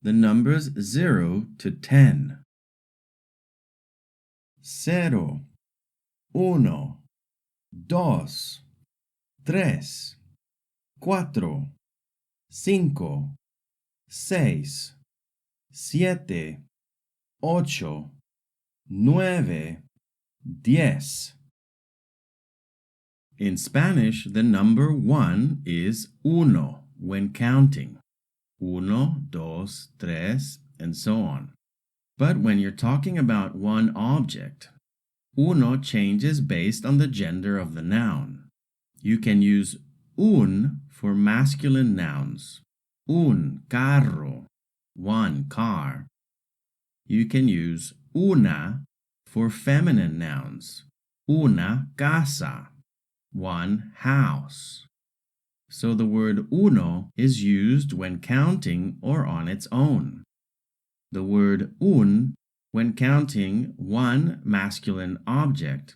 the numbers 0 to 10. 0, 1, 2, 3, 4, 5, 6, 7, 8, 9, 10. In Spanish, the number 1 is uno when counting. Uno, dos, tres, and so on. But when you're talking about one object, uno changes based on the gender of the noun. You can use un for masculine nouns. Un carro, one car. You can use una for feminine nouns. Una casa, one house. So the word uno is used when counting or on its own. The word un when counting one masculine object,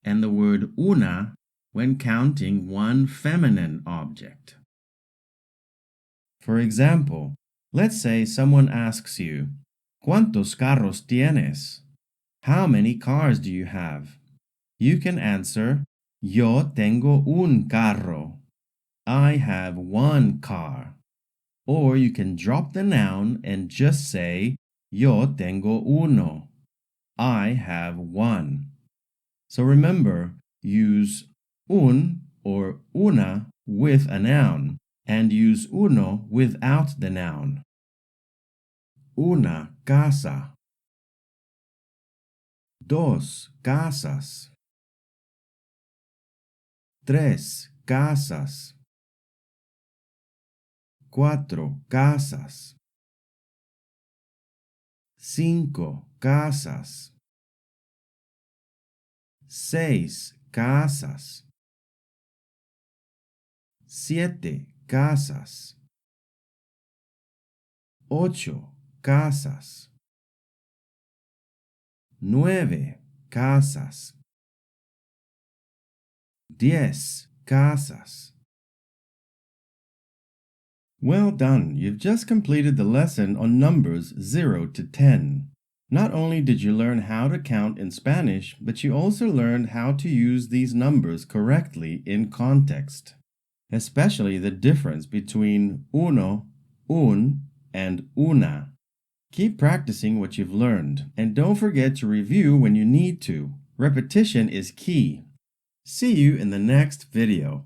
and the word una when counting one feminine object. For example, let's say someone asks you, ¿Cuántos carros tienes? How many cars do you have? You can answer, Yo tengo un carro. I have one car. Or you can drop the noun and just say, Yo tengo uno. I have one. So remember, use un or una with a noun and use uno without the noun. Una casa. Dos casas. Tres casas. Cuatro casas. Cinco casas. Seis casas. Siete casas. Ocho casas. Nueve casas. 10 casas. Well done! You've just completed the lesson on numbers 0 to 10. Not only did you learn how to count in Spanish, but you also learned how to use these numbers correctly in context, especially the difference between uno, un, and una. Keep practicing what you've learned, and don't forget to review when you need to. Repetition is key. See you in the next video.